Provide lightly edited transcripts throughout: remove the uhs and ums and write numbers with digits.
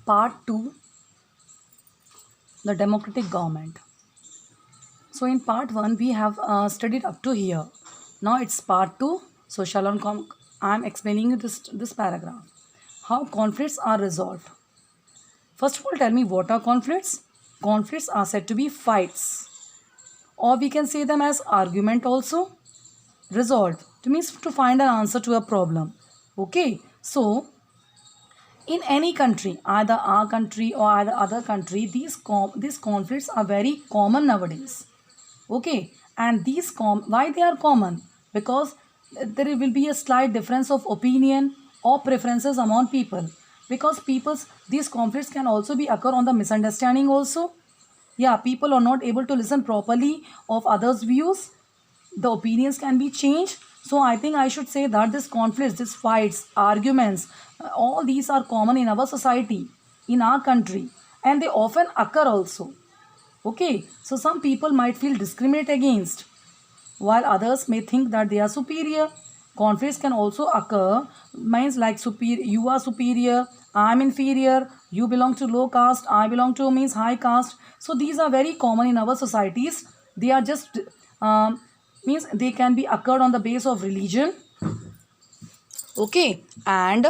Part 2, the democratic government. So in part 1 we have studied up to here. Now it's part 2. So I am explaining you this paragraph. How conflicts are resolved. First of all, tell me, what are conflicts? Conflicts are said to be fights, or we can say them as argument also. Resolved to means to find an answer to a problem. Okay, so in any country, either our country or either other country, these conflicts are very common nowadays. Okay, and why they are common? Because there will be a slight difference of opinion or preferences among people. Because these conflicts can also be occur on the misunderstanding also. Yeah, people are not able to listen properly of others' views. The opinions can be changed. So I think I should say that this conflicts, these fights, arguments, all these are common in our society, in our country, and they often occur also. Okay, so some people might feel discriminated against, while others may think that they are superior. Conflicts can also occur, means like you are superior, I am inferior, you belong to low caste, I belong to means high caste. So these are very common in our societies. They are just means they can be occurred on the base of religion. Okay, and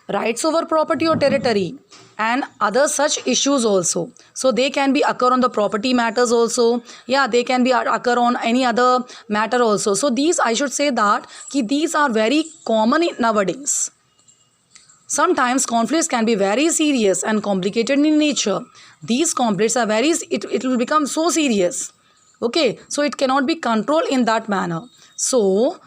rights over property or territory and other such issues also. So they can be occur on the property matters also. Yeah, they can be occur on any other matter also. So these, I should say that these are very common nowadays. Sometimes conflicts can be very serious and complicated in nature. These conflicts are it will become so serious. Okay, so it cannot be controlled in that manner. So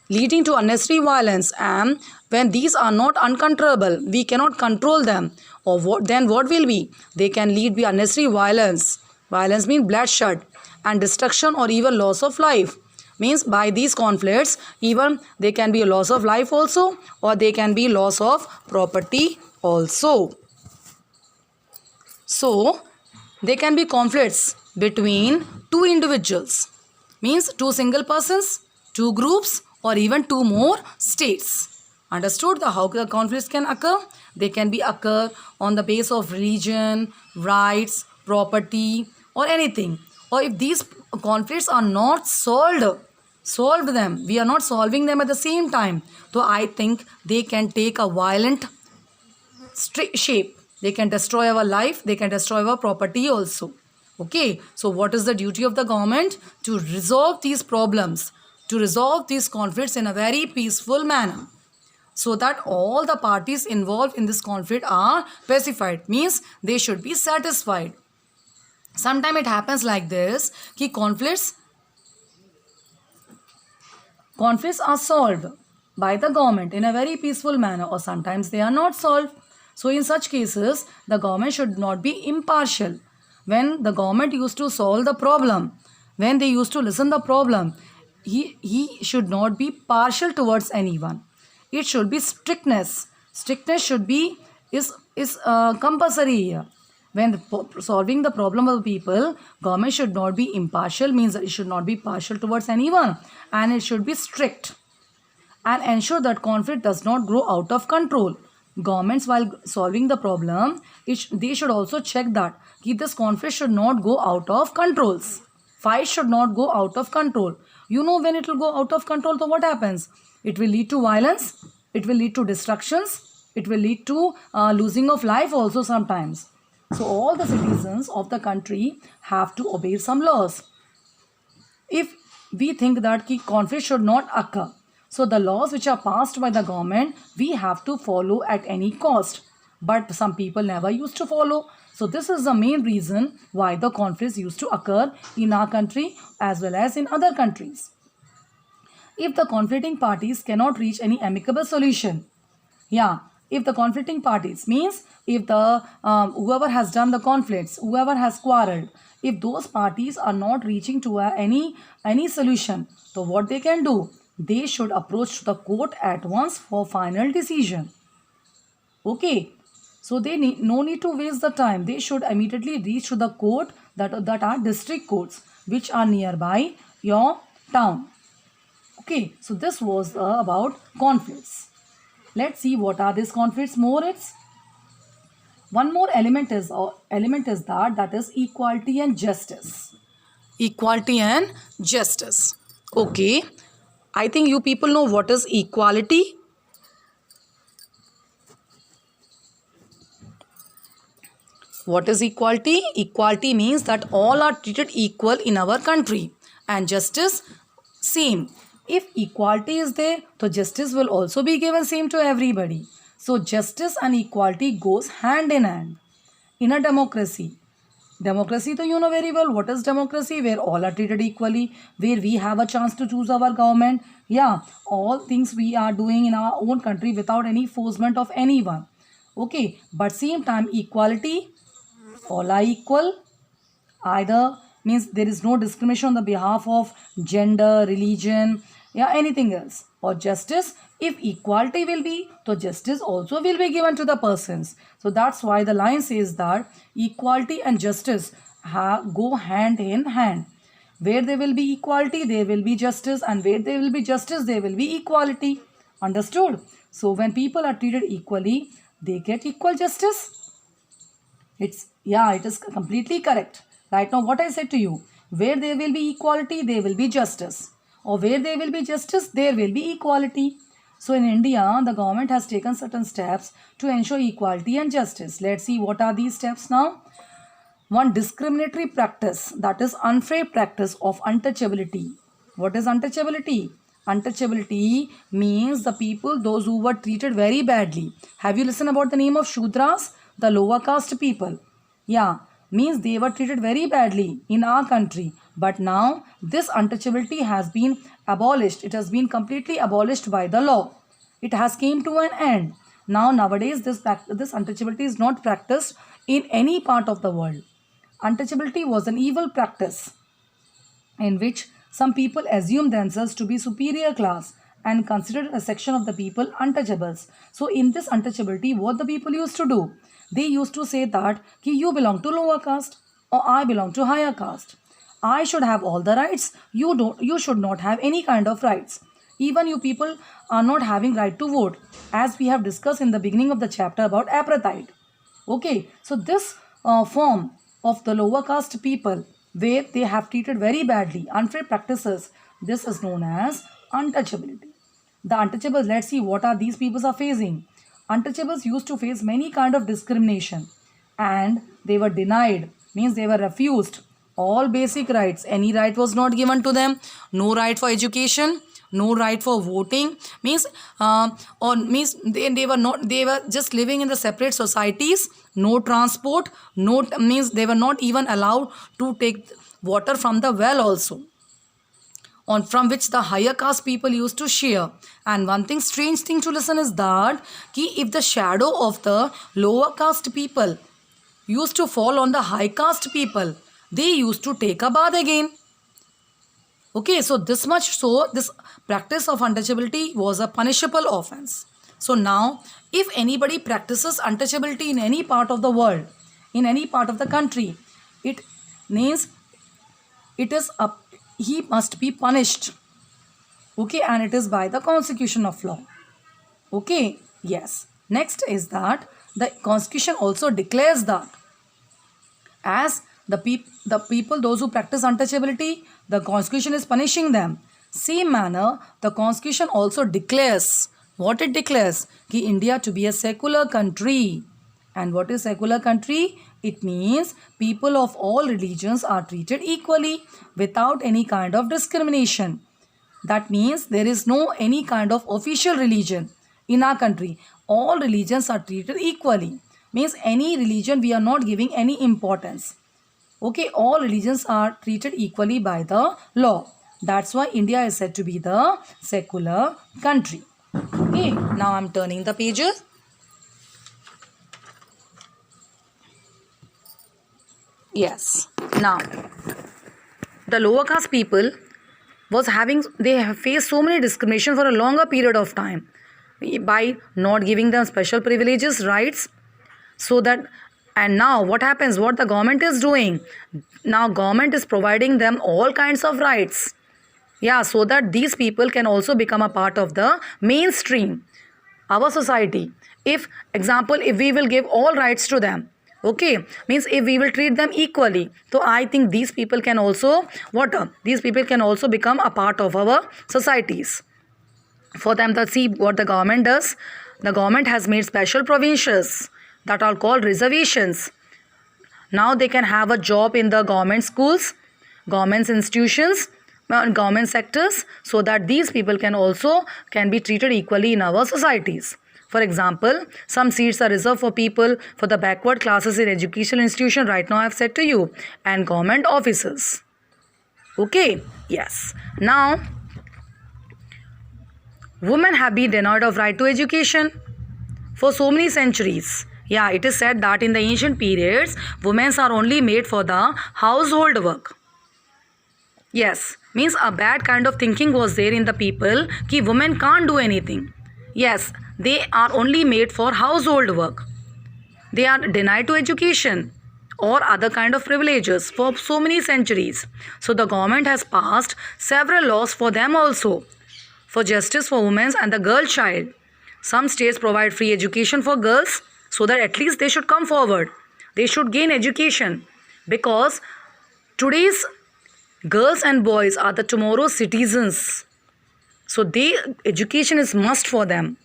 leading to unnecessary violence, and when these are not uncontrollable, we cannot control them, or then what will be? They can lead to unnecessary violence. Violence means bloodshed and destruction or even loss of life. Means by these conflicts, even they can be a loss of life also, or they can be loss of property also. So they can be conflicts between two individuals, means two single persons, two groups, or even two more states. Understood how the conflicts can occur? They can be occur on the base of religion, rights, property, or anything. Or if these conflicts are not we are not solving them at the same time. So I think they can take a violent shape. They can destroy our life, they can destroy our property also. Okay, so what is the duty of the government? To resolve these problems, to resolve these conflicts in a very peaceful manner, so that all the parties involved in this conflict are pacified, means they should be satisfied. Sometimes it happens like this, conflicts are solved by the government in a very peaceful manner, or sometimes they are not solved. So in such cases, the government should not be impartial. When the government used to solve the problem, when they used to listen the problem, he should not be partial towards anyone. It should be strictness. Strictness should be is compulsory here. When solving the problem of people, government should not be impartial, means it should not be partial towards anyone, and it should be strict and ensure that conflict does not grow out of control. Governments, while solving the problem, they should also check that this conflict should not go out of controls. Fight should not go out of control. You know, when it will go out of control, so what happens? It will lead to violence, it will lead to destructions, it will lead to losing of life also sometimes. So all the citizens of the country have to obey some laws. If we think that conflict should not occur, so the laws which are passed by the government, we have to follow at any cost. But some people never used to follow. So this is the main reason why the conflicts used to occur in our country as well as in other countries. If the conflicting parties cannot reach any amicable solution, if the conflicting parties, means if the whoever has done the conflicts, whoever has quarreled, if those parties are not reaching to any solution, so what they can do? They should approach the court at once for final decision. Okay, so they no need to waste the time. They should immediately reach to the court that are district courts which are nearby your town. Okay, so this was about conflicts. Let's see what are these conflicts more. It's one more element is that is equality and justice. Equality and justice. Okay. I think you people know what is equality. What is equality? Equality means that all are treated equal in our country, and justice same. If equality is there, so justice will also be given same to everybody. So justice and equality goes hand in hand in a democracy. Democracy, so you know very well what is democracy, where all are treated equally, where we have a chance to choose our government. Yeah, all things we are doing in our own country without any forcement of anyone. Okay, but same time equality, all are equal. Either means there is no discrimination on the behalf of gender, religion, yeah, anything else. Or justice, if equality will be, so justice also will be given to the persons. So that's why the line says that equality and justice go hand in hand. Where there will be equality, there will be justice, and where there will be justice, there will be equality. Understood? So when people are treated equally, they get equal justice. It is completely correct. Right now, what I said to you, where there will be equality, there will be justice. Or where there will be justice, there will be equality. So in India, the government has taken certain steps to ensure equality and justice. Let's see what are these steps now. One, discriminatory practice, that is unfair practice of untouchability. What is untouchability? Untouchability means the people, those who were treated very badly. Have you listened about the name of Shudras? The lower caste people. Yeah, means they were treated very badly in our country. But now this untouchability has been abolished. It has been completely abolished by the law. It has came to an end. Now nowadays this untouchability is not practiced in any part of the world. Untouchability was an evil practice in which some people assume themselves to be superior class and considered a section of the people untouchables. So in this untouchability, what the people used to do? They used to say that you belong to lower caste or I belong to higher caste. I should have all the rights. You should not have any kind of rights. Even you people are not having right to vote, as we have discussed in the beginning of the chapter about apartheid. Okay, so this form of the lower caste people, where they have treated very badly, unfair practices, this is known as untouchability. The untouchables, let's see what are these people are facing. Untouchables used to face many kind of discrimination, and they were denied, means they were refused all basic rights. Any right was not given to them. No right for education, no right for voting, means they were just living in the separate societies. No transport, no, means they were not even allowed to take water from the well also, on from which the higher caste people used to share. And one thing, strange thing to listen is that if the shadow of the lower caste people used to fall on the high caste people, they used to take a bath again. Okay, so this much, so this practice of untouchability was a punishable offense. So now, if anybody practices untouchability in any part of the world, in any part of the country, it means he must be punished. Okay, and it is by the consecution of law. Okay, yes. Next is that the constitution also declares that as the people, those who practice untouchability, the constitution is punishing them. Same manner, the constitution also declares, what it declares? Ki India to be a secular country. And what is secular country? It means people of all religions are treated equally without any kind of discrimination. That means there is no any kind of official religion in our country. All religions are treated equally. Means any religion we are not giving any importance. Okay, all religions are treated equally by the law. That's why India is said to be the secular country. Okay, now I'm turning the pages. Yes, now the lower caste people they have faced so many discrimination for a longer period of time by not giving them special privileges, rights, so that, and now what happens, what the government is doing, now government is providing them all kinds of rights, yeah, so that these people can also become a part of the mainstream. our society. If example, if we will give all rights to them, okay, means if we will treat them equally, so I think these people can also these people can also become a part of our societies. For them, the see what the government does. The government has made special provisions that are called reservations. Now they can have a job in the government schools, government institutions, government sectors, so that these people can be treated equally in our societies. For example, some seats are reserved for people for the backward classes in educational institution. Right now I have said to you, and government offices. Okay, yes. Now, women have been denied of right to education for so many centuries. Yeah, it is said that in the ancient periods, women are only made for the household work. Yes, means a bad kind of thinking was there in the people कि women can't do anything. Yes, they are only made for household work. They are denied to education or other kind of privileges for so many centuries. So the government has passed several laws for them also, for justice for women and the girl child. Some states provide free education for girls so that at least they should come forward. They should gain education, because today's girls and boys are the tomorrow's citizens. So education is must for them.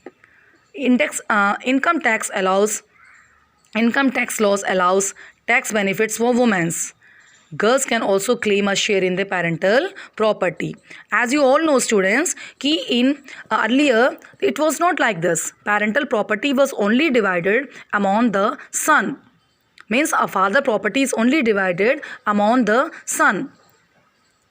Income tax laws allows tax benefits for women. Girls can also claim a share in the parental property. As you all know, students, कि in earlier it was not like this. Parental property was only divided among the son. Means a father property is only divided among the son.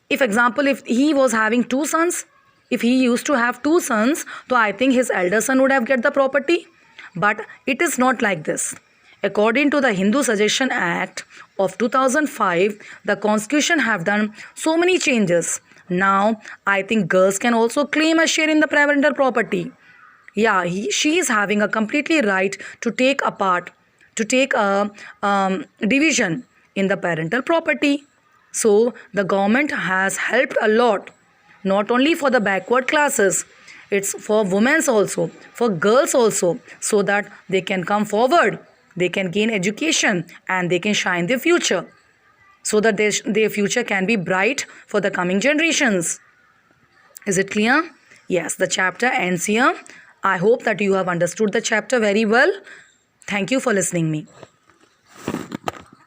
If example, if he was having two sons, if he used to have two sons, so I think his elder son would have get the property. But it is not like this. According to the Hindu Succession Act of 2005, the constitution have done so many changes. Now, I think girls can also claim a share in the parental property. Yeah, she is having a completely right to take a part, to take a division in the parental property. So, the government has helped a lot, not only for the backward classes, it's for women also, for girls also, so that they can come forward, they can gain education and they can shine their future, so that their future can be bright for the coming generations. Is it clear? Yes, the chapter ends here. I hope that you have understood the chapter very well. Thank you for listening me.